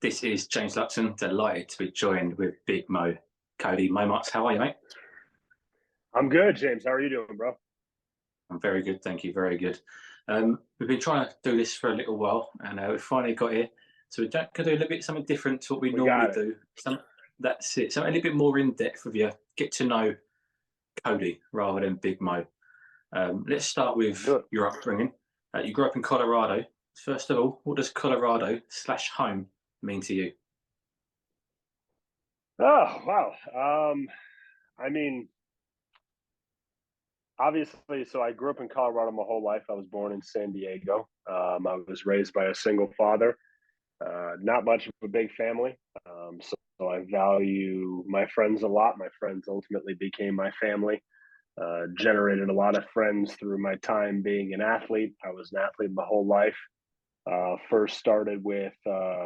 This is James Lupton, delighted to be joined with Big Mo. Kody Mommaerts, how are you, mate? I'm good, James. How are you doing, bro? I'm very good, thank you, very good. We've been trying to do this for a little while, and we've finally got here. So we're going to do a little bit something different to what we We normally got it. do. That's it. Something a little bit more in depth with you. Get to know Kody rather than Big Mo. Let's start Let's do with it. your upbringing. You grew up in Colorado. First of all, what does Colorado slash home mean to you? Oh, wow. I mean, obviously, so I grew up in Colorado my whole life. I was born in San Diego. I was raised by a single father. Not much of a big family. So I value my friends a lot. My friends ultimately became my family. Generated a lot of friends through my time being an athlete. I was an athlete my whole life. First started with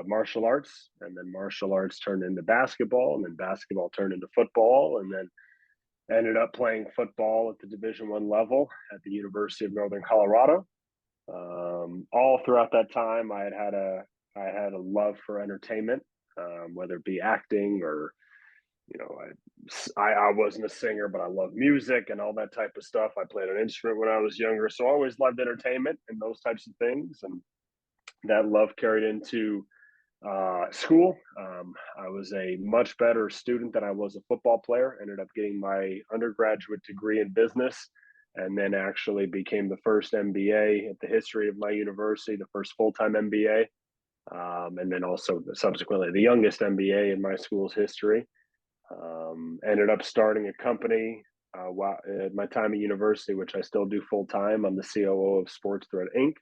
martial arts, and then martial arts turned into basketball, and then basketball turned into football, and then ended up playing football at the Division I level at the University of Northern Colorado. All throughout that time, I had a love for entertainment, whether it be acting or I wasn't a singer, but I love music and all that type of stuff. I played an instrument when I was younger, so I always loved entertainment and those types of things, and that love carried into school. I was a much better student than I was a football player. Ended up getting my undergraduate degree in business, and then actually became the first MBA at the history of my university, the first full-time MBA, and then also subsequently the youngest MBA in my school's history. Ended up starting a company at my time at university, which I still do full time. I'm the COO of Sports Thread Inc.,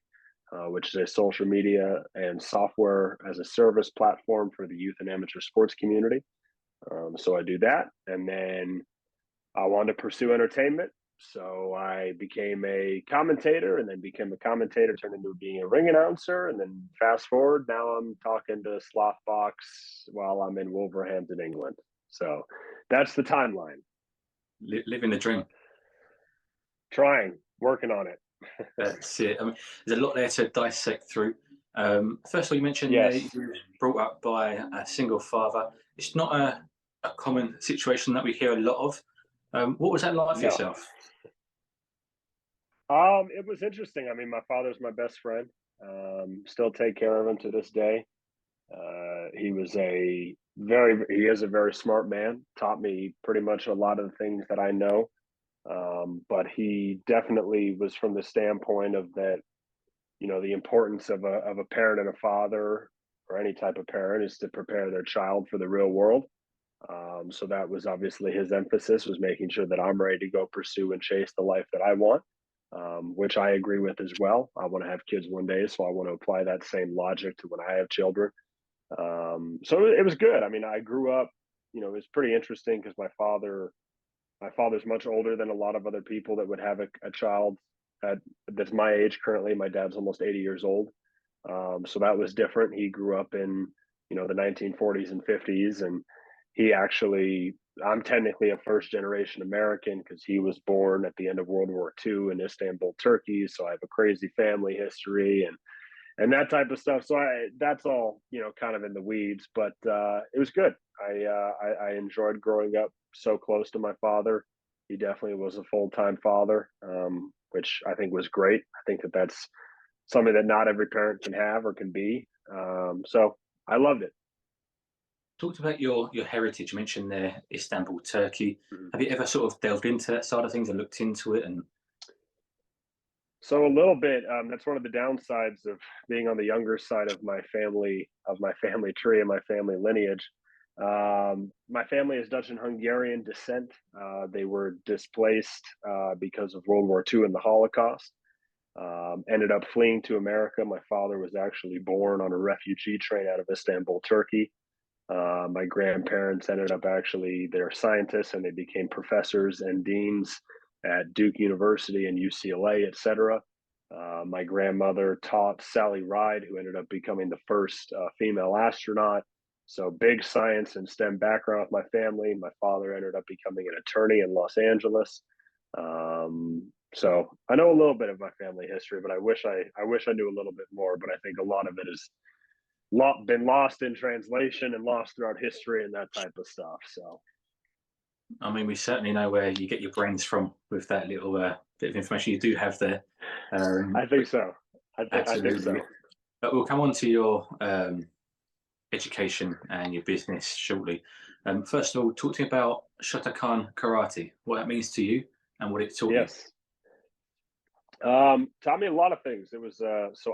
which is a social media and software as a service platform for the youth and amateur sports community. So I do that. And then I wanted to pursue entertainment. So I became a commentator and then became a commentator, turned into being a ring announcer. And then fast forward, now I'm talking to Slothbox while I'm in Wolverhampton, England. So that's the timeline. Living the dream. Trying, working on it. That's it. I mean, there's a lot there to dissect through. First of all, you mentioned there you Yes. were brought up by a single father. It's not a common situation that we hear a lot of. What was that like for No. yourself? It was interesting. I mean, my father's my best friend. Still take care of him to this day. He is a very smart man. Taught me pretty much a lot of the things that I know. But he definitely was from the standpoint of that, the importance of a parent and a father, or any type of parent, is to prepare their child for the real world. So that was obviously his emphasis, was making sure that I'm ready to go pursue and chase the life that I want, which I agree with as well. I want to have kids one day, so I want to apply that same logic to when I have children. So it was good. I mean, I grew up, it was pretty interesting because my father's much older than a lot of other people that would have a child at, that's my age currently. My dad's almost 80 years old. So that was different. He grew up in, the 1940s and 50s. And I'm technically a first generation American because he was born at the end of World War II in Istanbul, Turkey. So I have a crazy family history and that type of stuff. So that's all, kind of in the weeds, but it was good. I enjoyed growing up so close to my father. He definitely was a full-time father, which I think was great. I think that that's something that not every parent can have or can be. So I loved it. Talked about your heritage. You mentioned there Istanbul, Turkey. Mhm. Have you ever sort of delved into that side of things and looked into it? And So a little bit. That's one of the downsides of being on the younger side of my family tree and my family lineage. My family is Dutch and Hungarian descent. They were displaced because of World War II and the Holocaust. Ended up fleeing to America. My father was actually born on a refugee train out of Istanbul, Turkey. My grandparents ended up actually, they're scientists and they became professors and deans at Duke University and UCLA, et cetera. My grandmother taught Sally Ride, who ended up becoming the first female astronaut. So big science and STEM background with my family. My father ended up becoming an attorney in Los Angeles. So I know a little bit of my family history, but I wish I knew a little bit more. But I think a lot of it been lost in translation and lost throughout history and that type of stuff. So I mean, we certainly know where you get your brains from with that little bit of information you do have there. I think so. I think Absolutely. so. But we'll come on to your education and your business shortly. First of all, talk to me about Shotokan Karate, what that means to you and what it taught you. Yes. Taught me a lot of things. It was so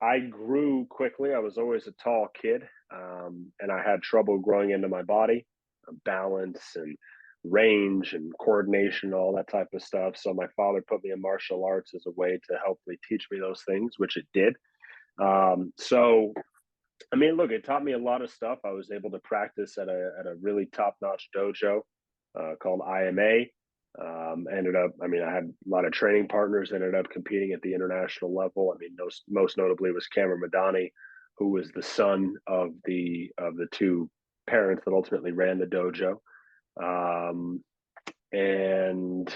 I grew quickly. I was always a tall kid, and I had trouble growing into my body, balance and range and coordination, all that type of stuff. So my father put me in martial arts as a way to helpfully teach me those things, which it did. So I mean, look, it taught me a lot of stuff. I was able to practice at a really top notch dojo called IMA. Ended up, I mean, I had a lot of training partners. Ended up competing at the international level. I mean, most notably was Cameron Madani, who was the son of the two parents that ultimately ran the dojo. Um, and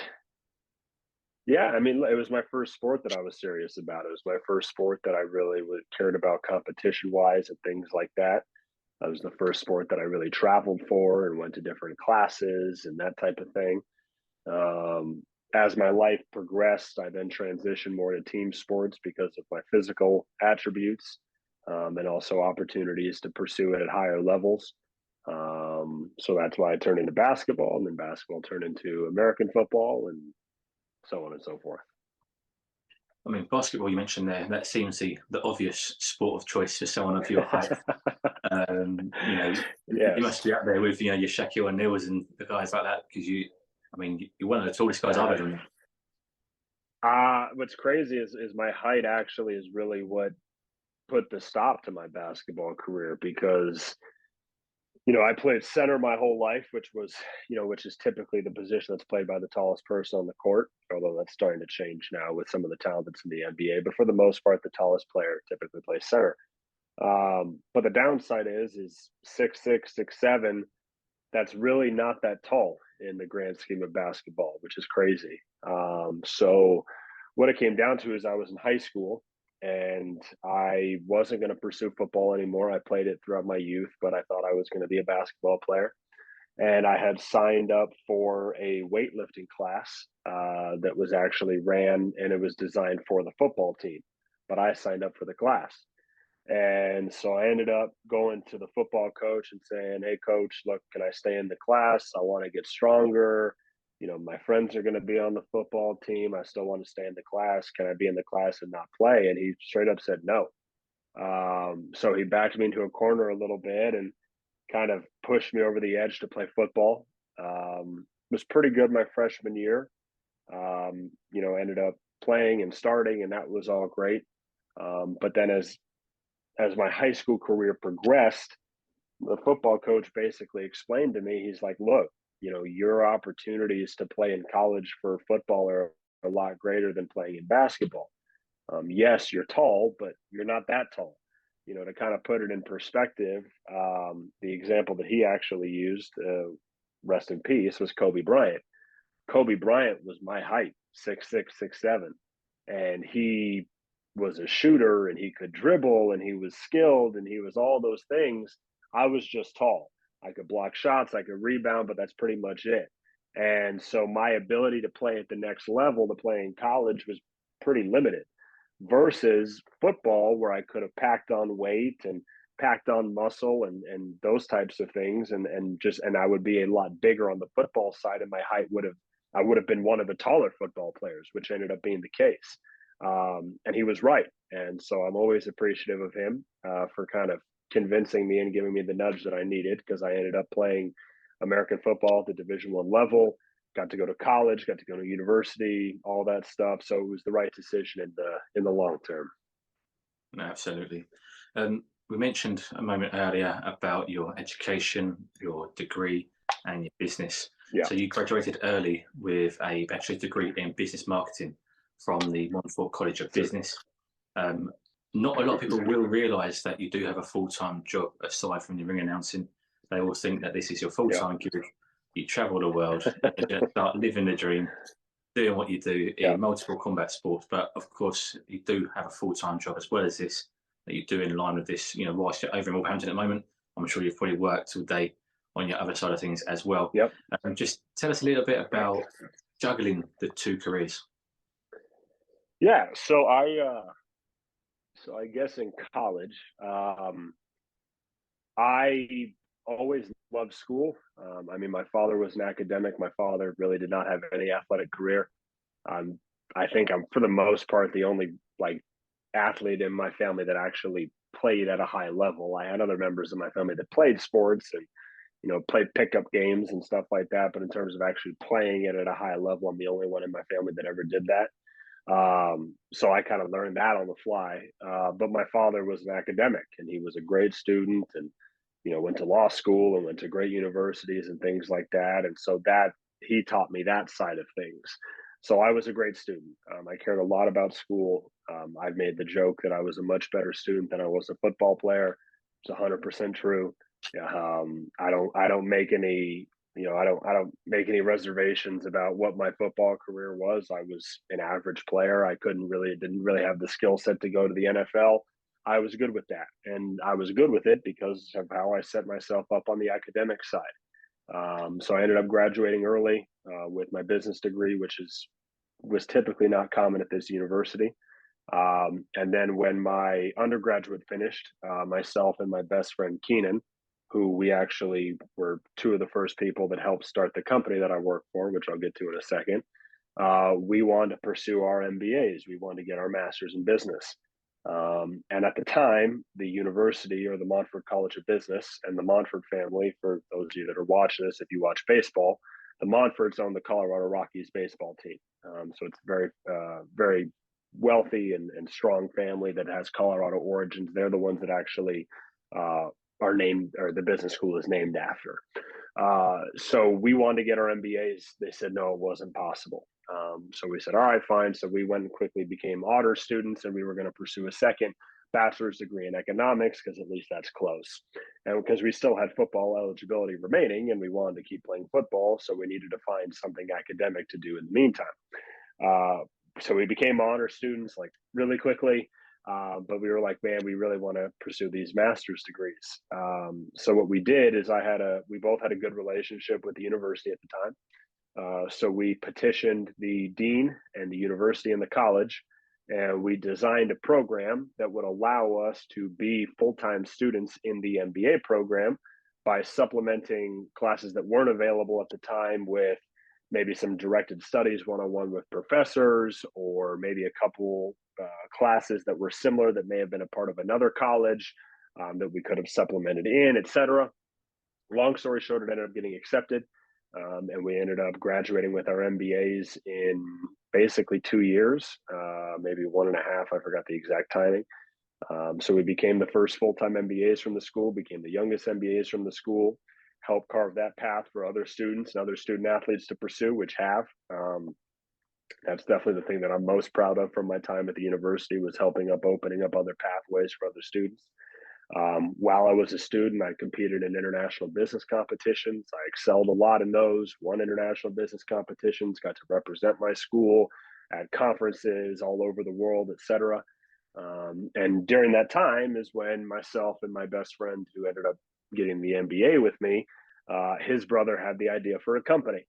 yeah, I mean, it was my first sport that I was serious about. It was my first sport that I really cared about competition wise and things like that. That was the first sport that I really traveled for and went to different classes and that type of thing. Um, as my life progressed, I then transitioned more to team sports because of my physical attributes, and also opportunities to pursue it at higher levels. So that's why I turned into basketball, and then basketball turned into American football, and so on and so forth. I mean, basketball you mentioned there, that seems the obvious sport of choice for someone of your height. You know, you Yes. must be up there with, you know, your Shaquille O'Neals and the guys like that because I mean, you're one of the tallest guys I've ever met. What's crazy is my height actually is really what put the stop to my basketball career because I played center my whole life, which is typically the position that's played by the tallest person on the court, although that's starting to change now with some of the talent that's in the NBA. But for the most part, the tallest player typically plays center. But the downside is 6'6", 6'7". That's really not that tall in the grand scheme of basketball, which is crazy. So what it came down to is I was in high school and I wasn't going to pursue football anymore. I played it throughout my youth, but I thought I was going to be a basketball player. And I had signed up for a weightlifting class that was actually ran and it was designed for the football team. But I signed up for the class. And so I ended up going to the football coach and saying, "Hey, coach, look, can I stay in the class? I want to get stronger. My friends are going to be on the football team. I still want to stay in the class. Can I be in the class and not play?" And he straight up said no. So he backed me into a corner a little bit and kind of pushed me over the edge to play football. Was pretty good my freshman year. Ended up playing and starting, and that was all great. But then as my high school career progressed, the football coach basically explained to me, he's like, "Look, your opportunities to play in college for football are a lot greater than playing in basketball. Yes, you're tall, but you're not that tall." To kind of put it in perspective, the example that he actually used, rest in peace, was Kobe Bryant. Kobe Bryant was my height, 6'6", 6'7", and he was a shooter and he could dribble and he was skilled and he was all those things. I was just tall. I could block shots, I could rebound, but that's pretty much it. And so my ability to play at the next level, to play in college, was pretty limited versus football, where I could have packed on weight and packed on muscle and those types of things and I would be a lot bigger on the football side, and my height I would have been one of the taller football players, which ended up being the case. And he was right. And so I'm always appreciative of him for kind of convincing me and giving me the nudge that I needed, because I ended up playing American football at the Division I level, got to go to college, got to go to university, all that stuff. So it was the right decision in the long term. No, absolutely. We mentioned a moment earlier about your education, your degree, and your business. Yeah. So you graduated early with a bachelor's degree in business marketing from the Montfort College of Business. Not a lot of people will realise that you do have a full-time job aside from the ring announcing. They all think that this is your full-time gig. You travel the world, you start living the dream, doing what you do Yeah. in multiple combat sports. But of course, you do have a full-time job as well as this. that you do in line with this? Whilst you're over in Wolverhampton at the moment, I'm sure you've probably worked all day on your other side of things as well. Yep. Just tell us a little bit about juggling the two careers. Yeah. So I guess in college, I always loved school. I mean, my father was an academic. My father really did not have any athletic career. Um, I think I'm, for the most part, the only like athlete in my family that actually played at a high level. I had other members of my family that played sports and played pickup games and stuff like that. But in terms of actually playing it at a high level, I'm the only one in my family that ever did that. So I kind of learned that on the fly. But my father was an academic, and he was a great student, and went to law school and went to great universities and things like that. And so that he taught me that side of things. So I was a great student. I cared a lot about school. I've made the joke that I was a much better student than I was a football player. It's 100% true. I don't make any I don't make any reservations about what my football career was. I was an average player. I didn't really have the skill set to go to the NFL. I was good with that, and I was good with it because of how I set myself up on the academic side. So I ended up graduating early with my business degree, which was typically not common at this university. And then when my undergraduate finished, myself and my best friend Keenan, who we actually were two of the first people that helped start the company that I work for, which I'll get to in a second, we wanted to pursue our MBAs. We wanted to get our master's in business. And at the time, the university, or the Montfort College of Business, and the Montfort family, for those of you that are watching this, if you watch baseball, the Montforts own the Colorado Rockies baseball team. So it's very, very wealthy and strong family that has Colorado origins. They're the ones that actually are named, or the business school is named after. So we wanted to get our MBAs. They said no, it wasn't possible. So we said, all right, fine. So we went and quickly became honor students, and we were going to pursue a second bachelor's degree in economics because at least that's close. And because we still had football eligibility remaining and we wanted to keep playing football, so we needed to find something academic to do in the meantime. Uh, so we became honor students like really quickly. But we were like, man, we really want to pursue these master's degrees. So what we did is we both had a good relationship with the university at the time. So we petitioned the dean and the university and the college, and we designed a program that would allow us to be full-time students in the MBA program by supplementing classes that weren't available at the time with maybe some directed studies one-on-one with professors, or maybe a couple classes that were similar that may have been a part of another college that we could have supplemented in, etc. Long story short, it ended up getting accepted. And we ended up graduating with our MBAs in basically 2 years, maybe 1.5. I forgot the exact timing. So we became the first full-time MBAs from the school, became the youngest MBAs from the school, helped carve that path for other students and other student athletes to pursue, which have. That's definitely the thing that I'm most proud of from my time at the university, was opening up other pathways for other students. While I was a student, I competed in international business competitions. I excelled a lot in those, won international business competitions, got to represent my school at conferences all over the world, etc. And during that time is when myself and my best friend, who ended up getting the MBA with me, his brother had the idea for a company.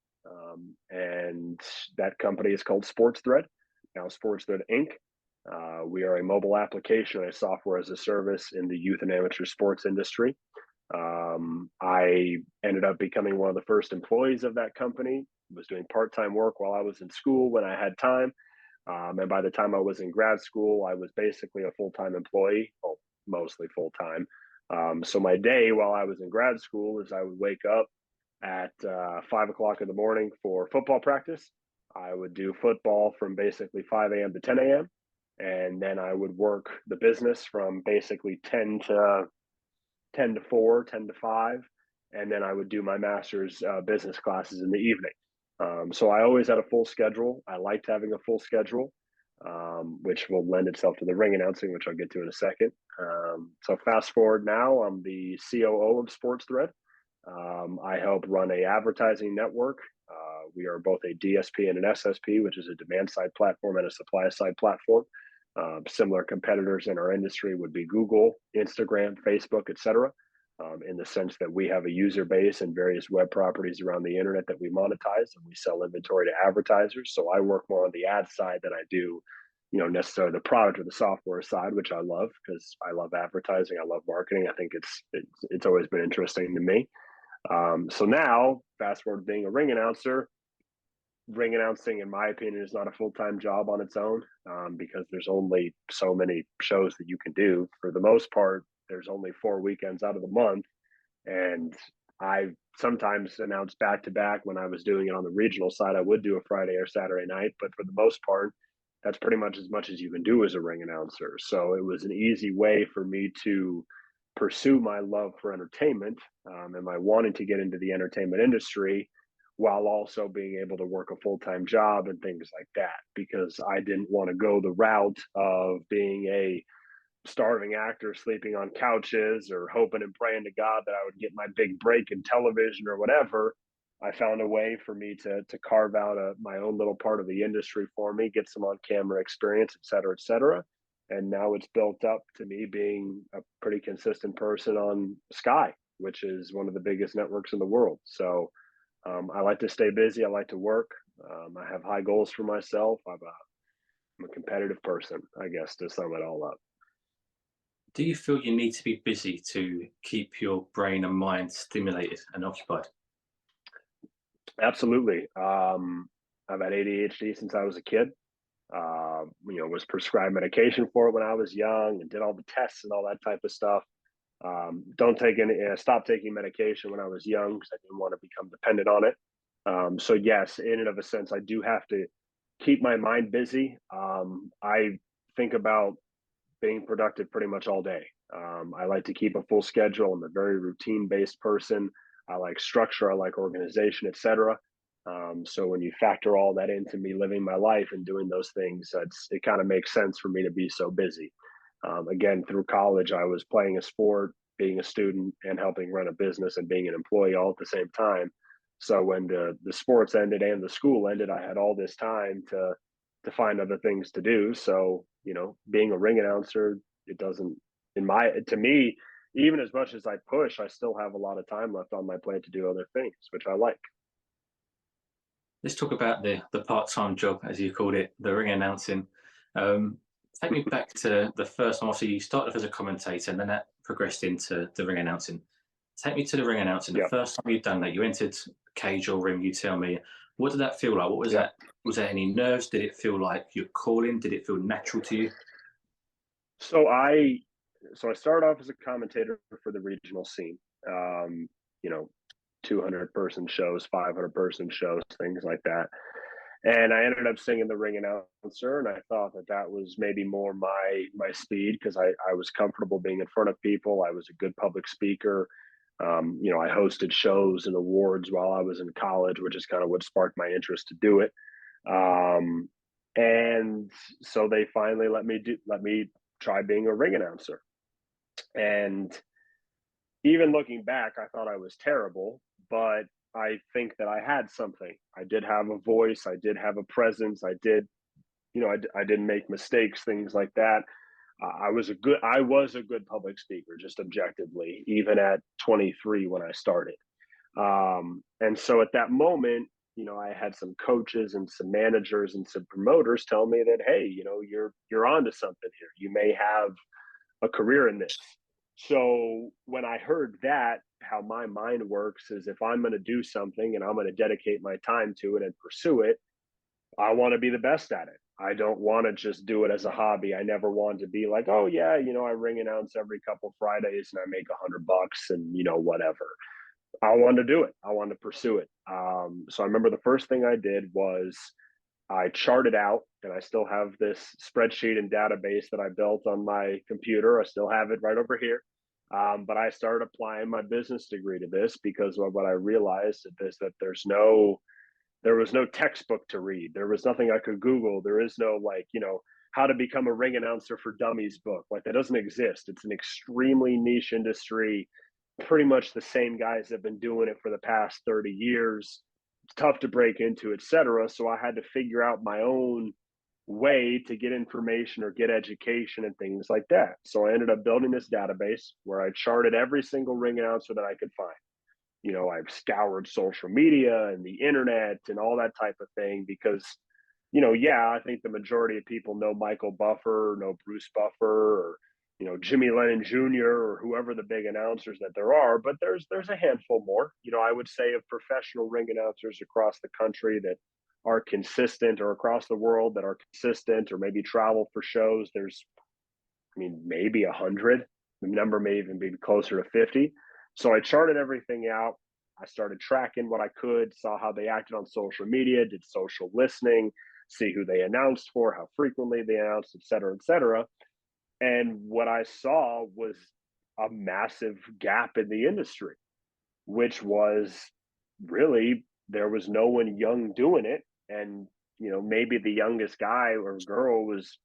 And that company is called Sports Thread, now Sports Thread Inc. We are a mobile application, a software as a service in the youth and amateur sports industry. I ended up becoming one of the first employees of that company, was doing part-time work while I was in school when I had time. And by the time I was in grad school, I was basically a full-time employee, well, mostly full-time. So my day while I was in grad school is I would wake up at 5 o'clock in the morning for football practice. I would do football from basically 5 a.m. to 10 a.m. And then I would work the business from basically 10 to 4, 10 to 5. And then I would do my master's business classes in the evening. So I always had a full schedule. I liked having a full schedule, which will lend itself to the ring announcing, which I'll get to in a second. So fast forward now, I'm the COO of Sports Thread. I help run a advertising network. We are both a DSP and an SSP, which is a demand side platform and a supply side platform. Similar competitors in our industry would be Google, Instagram, Facebook, etc. In the sense that we have a user base and various web properties around the internet that we monetize and we sell inventory to advertisers. So I work more on the ad side than I do, necessarily the product or the software side, which I love because I love advertising, I love marketing. I think it's always been interesting to me. So now, fast forward to being a ring announcer. Ring announcing, in my opinion, is not a full-time job on its own, because there's only so many shows that you can do. For the most part, there's only 4 weekends out of the month, and I sometimes announce back to back. When I was doing it on the regional side, I would do a Friday or Saturday night, but for the most part, that's pretty much as you can do as a ring announcer. So it was an easy way for me to pursue my love for entertainment, and my wanting to get into the entertainment industry, while also being able to work a full-time job and things like that, because I didn't want to go the route of being a starving actor sleeping on couches or hoping and praying to God that I would get my big break in television or whatever. I found a way for me to carve out my own little part of the industry for me, get some on camera experience, et cetera, et cetera. And now it's built up to me being a pretty consistent person on Sky, which is one of the biggest networks in the world. So I like to stay busy. I like to work. I have high goals for myself. I'm a competitive person, I guess, to sum it all up. Do you feel you need to be busy to keep your brain and mind stimulated and occupied? Absolutely. I've had ADHD since I was a kid. Was prescribed medication for it when I was young and did all the tests and all that type of stuff. Don't take any, Stopped taking medication when I was young because I didn't want to become dependent on it. So yes, in and of a sense, I do have to keep my mind busy. I think about being productive pretty much all day. I like to keep a full schedule. I'm a very routine based person. I like structure. I like organization, etc. So when you factor all that into me living my life and doing those things, it kind of makes sense for me to be so busy. Again, through college, I was playing a sport, being a student, and helping run a business and being an employee all at the same time. So when the sports ended and the school ended, I had all this time to find other things to do. So being a ring announcer, it doesn't, to me, even as much as I push, I still have a lot of time left on my plate to do other things, which I like. Let's talk about the part-time job, as you called it, the ring announcing. Um, Take me back to the first time. Obviously, you started off as a commentator, and then that progressed into the ring announcing. Take me to the ring announcing. The Yeah, first time you've done that, you entered cage or ring. You tell me, what did that feel like? What was yeah. that? Was there any nerves? Did it feel like you're calling? Did it feel natural to you? So I started off as a commentator for the regional scene. Um, you know, 200-person shows, 500-person shows, things like that. And I ended up singing the ring announcer, and I thought that was maybe more my speed because I was comfortable being in front of people. I was a good public speaker. I hosted shows and awards while I was in college, which is kind of what sparked my interest to do it. Um, and so they finally let me try being a ring announcer. And even looking back, I thought I was terrible, but I think that I had something. I did have a voice. I did have a presence. I didn't make mistakes, things like that. I was a good public speaker, just objectively, even at 23 when I started. And so at that moment, I had some coaches and some managers and some promoters tell me that, hey, you're onto something here. You may have a career in this. So when I heard that, how my mind works is if I'm going to do something and I'm going to dedicate my time to it and pursue it, I want to be the best at it. I don't want to just do it as a hobby. I never want to be like, oh yeah, I ring announce every couple Fridays and I make $100 and whatever. I want to do it. I want to pursue it. So I remember the first thing I did was I charted out, and I still have this spreadsheet and database that I built on my computer. I still have it right over here. But I started applying my business degree to this because what I realized is that there was no textbook to read. There was nothing I could Google. There is no how to become a ring announcer for dummies book. Like that doesn't exist. It's an extremely niche industry. Pretty much the same guys have been doing it for the past 30 years. It's tough to break into, etc. So I had to figure out my own way to get information or get education and things like that. So I ended up building this database where I charted every single ring announcer that I could find. I've scoured social media and the internet and all that type of thing because, yeah, I think the majority of people know Michael Buffer, know Bruce Buffer, or Jimmy Lennon Jr. or whoever the big announcers that there are. But there's a handful more. I would say of professional ring announcers across the country that are consistent, or across the world that are consistent, or maybe travel for shows. There's, I mean, maybe 100. The number may even be closer to 50. So I charted everything out. I started tracking what I could, saw how they acted on social media, did social listening, see who they announced for, how frequently they announced, et cetera, et cetera. And what I saw was a massive gap in the industry, which was really there was no one young doing it. And, maybe the youngest guy or girl was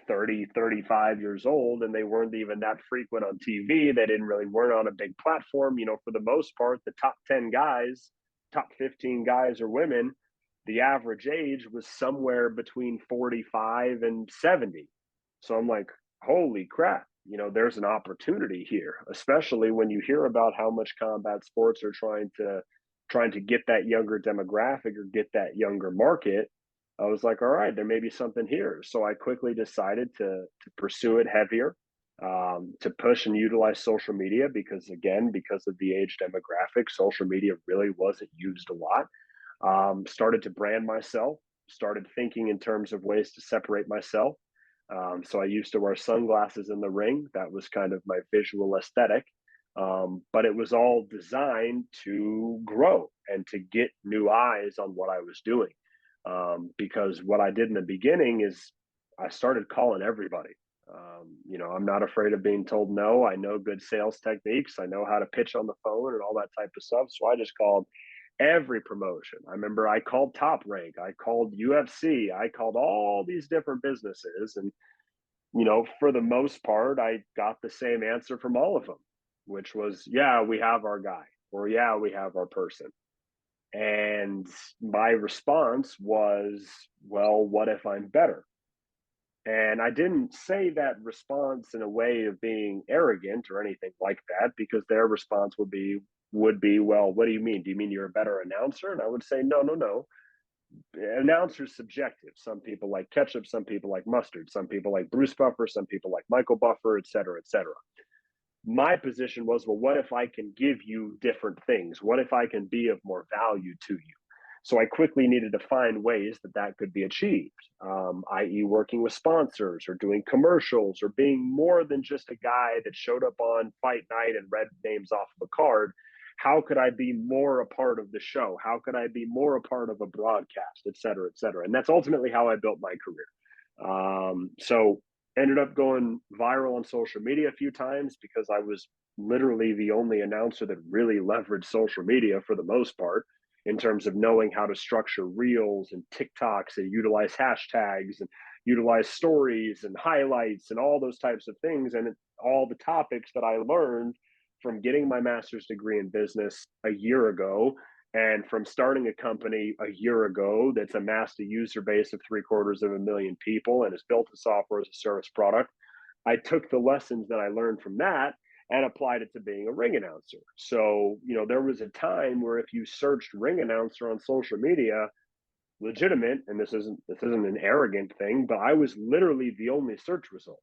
30, 35 years old, and they weren't even that frequent on TV. They didn't really weren't on a big platform. For the most part, the top 10 guys, top 15 guys or women, the average age was somewhere between 45 and 70. So I'm like, holy crap, there's an opportunity here, especially when you hear about how much combat sports are trying to get that younger demographic or get that younger market. I was like, all right, there may be something here. So I quickly decided to pursue it heavier, to push and utilize social media because, again, because of the age demographic, social media really wasn't used a lot. Started to brand myself, started thinking in terms of ways to separate myself. So I used to wear sunglasses in the ring. That was kind of my visual aesthetic. But it was all designed to grow and to get new eyes on what I was doing. Because what I did in the beginning is I started calling everybody. I'm not afraid of being told no. I know good sales techniques. I know how to pitch on the phone and all that type of stuff. So I just called every promotion. I remember I called Top Rank, I called UFC, I called all these different businesses. And, for the most part, I got the same answer from all of them, which was, yeah, we have our guy, or yeah, we have our person. And my response was, well, what if I'm better? And I didn't say that response in a way of being arrogant or anything like that, because their response would be, well, what do you mean? Do you mean you're a better announcer? And I would say, no, no, no. Announcer's subjective. Some people like ketchup, some people like mustard, some people like Bruce Buffer, some people like Michael Buffer, et cetera, et cetera. My position was, well, what if I can give you different things? What if I can be of more value to you? So I quickly needed to find ways that could be achieved, i.e., working with sponsors or doing commercials or being more than just a guy that showed up on fight night and read names off of a card. How could I be more a part of the show? How could I be more a part of a broadcast, et cetera, et cetera? And that's ultimately how I built my career. So ended up going viral on social media a few times because I was literally the only announcer that really leveraged social media for the most part in terms of knowing how to structure reels and TikToks and utilize hashtags and utilize stories and highlights and all those types of things. And all the topics that I learned from getting my master's degree in business a year ago and from starting a company a year ago that's amassed a user base of 750,000 people and has built a software as a service product. I took the lessons that I learned from that and applied it to being a ring announcer. So, there was a time where if you searched ring announcer on social media, legitimate, and this isn't an arrogant thing, but I was literally the only search result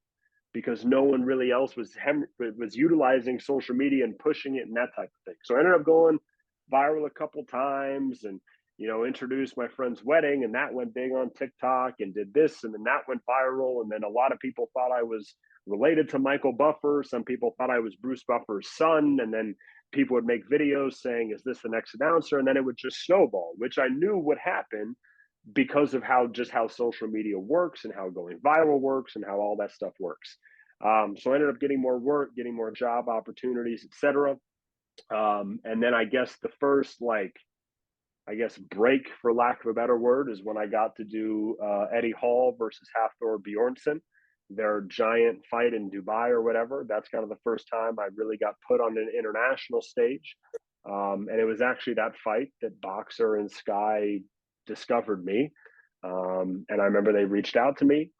because no one really else was utilizing social media and pushing it and that type of thing. So I ended up going viral a couple times and introduced my friend's wedding, and that went big on TikTok, and did this, and then that went viral. And then a lot of people thought I was related to Michael Buffer. Some people thought I was Bruce Buffer's son. And then people would make videos saying, is this the next announcer? And then it would just snowball, which I knew would happen because of how social media works and how going viral works and how all that stuff works. So I ended up getting more work, getting more job opportunities, etc. And then I guess the first break, for lack of a better word, is when I got to do Eddie Hall versus Hafthor Bjornsson, their giant fight in Dubai or whatever. That's kind of the first time I really got put on an international stage. And it was actually that fight that Boxer and Sky discovered me. And I remember they reached out to me,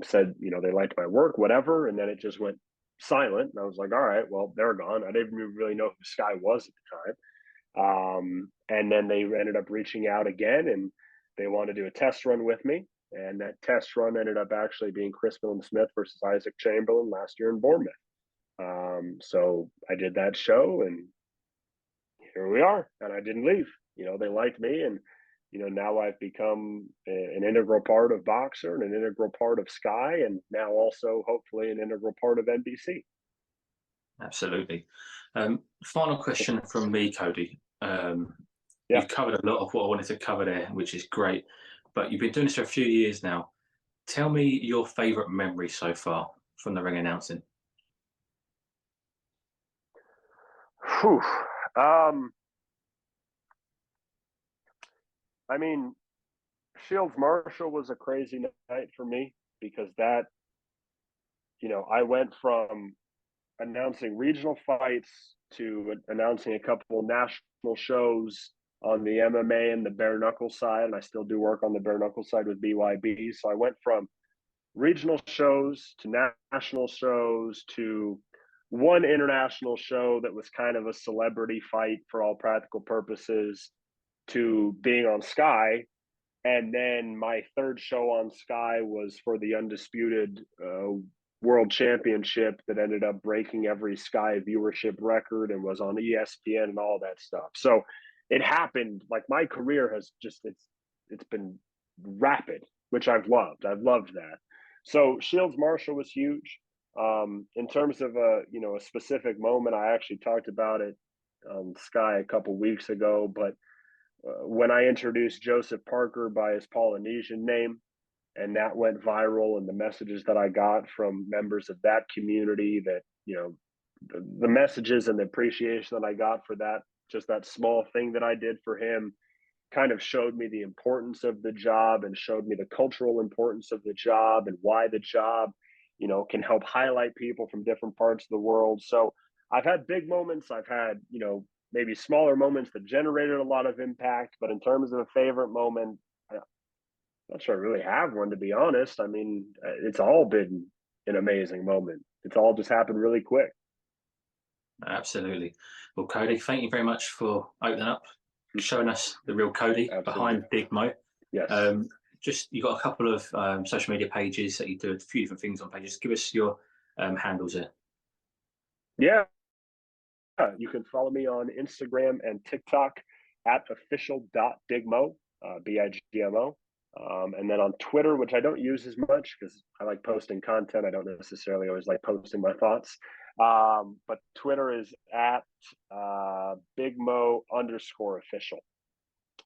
said, they liked my work, whatever. And then it just went silent. And I was like, all right, well, they're gone. I didn't really know who Sky was at the time. And then they ended up reaching out again, and they wanted to do a test run with me. And that test run ended up actually being Chris Smith versus Isaac Chamberlain last year in Bournemouth. So I did that show, and here we are. And I didn't leave. They liked me, and now I've become an integral part of Boxer and an integral part of Sky, and now also hopefully an integral part of NBC. Absolutely. Final question from me, Kody. Yeah. You've covered a lot of what I wanted to cover there, which is great. But you've been doing this for a few years now. Tell me your favourite memory so far from the ring announcing. Whew. I mean, Shields Marshall was a crazy night for me because that, I went from announcing regional fights to announcing a couple national shows on the MMA and the bare knuckle side. And I still do work on the bare knuckle side with BYB. So I went from regional shows to national shows to one international show that was kind of a celebrity fight for all practical purposes to being on Sky. And then my third show on Sky was for the undisputed world championship that ended up breaking every Sky viewership record and was on ESPN and all that stuff. So it happened. Like, my career has just, it's been rapid, which I've loved. I've loved that. So Shields Marshall was huge. In terms of a specific moment, I actually talked about it on Sky a couple weeks ago, but when I introduced Joseph Parker by his Polynesian name, and that went viral, and the messages that I got from members of that community, that the messages and the appreciation that I got for that, just that small thing that I did for him, kind of showed me the importance of the job and showed me the cultural importance of the job and why the job can help highlight people from different parts of the world. So I've had big moments. I've had maybe smaller moments that generated a lot of impact. But in terms of a favorite moment, I'm not sure I really have one, to be honest. I mean, it's all been an amazing moment. It's all just happened really quick. Absolutely. Well, Kody, thank you very much for opening up, showing us the real Kody behind Bigmo. Yes. Just, you got a couple of social media pages that you do a few different things on pages. Give us your handles there. Yeah. You can follow me on Instagram and TikTok at official.bigmo, BIGMO. And then on Twitter, which I don't use as much because I like posting content. I don't necessarily always like posting my thoughts. But Twitter is at bigmo_official.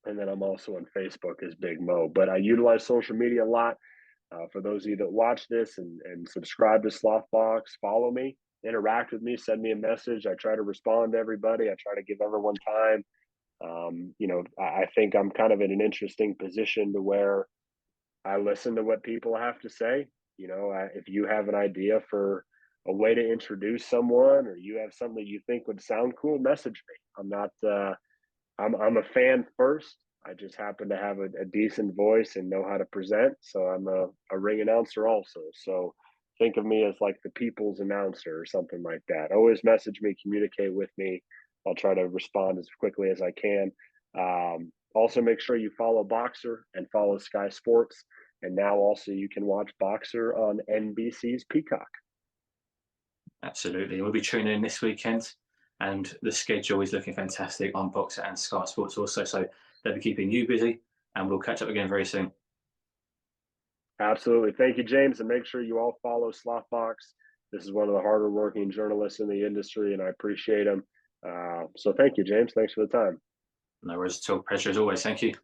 And then I'm also on Facebook as Big Mo. But I utilize social media a lot. For those of you that watch this and subscribe to Slothbox, follow me, interact with me, send me a message. I try to respond to everybody. I try to give everyone time. I think I'm kind of in an interesting position to where I listen to what people have to say. If you have an idea for a way to introduce someone, or you have something you think would sound cool, message me. I'm not, I'm a fan first. I just happen to have a decent voice and know how to present. So I'm a ring announcer also. So think of me as like the people's announcer or something like that. Always message me, communicate with me. I'll try to respond as quickly as I can. Also, make sure you follow Boxer and follow Sky Sports. And now also you can watch Boxer on NBC's Peacock. Absolutely. We'll be tuning in this weekend, and the schedule is looking fantastic on Boxer and Sky Sports also. So they'll be keeping you busy, and we'll catch up again very soon. Absolutely. Thank you, James. And make sure you all follow Slothbox. This is one of the harder working journalists in the industry, and I appreciate him. So thank you, James. Thanks for the time. No worries at all. Pleasure as always. Thank you.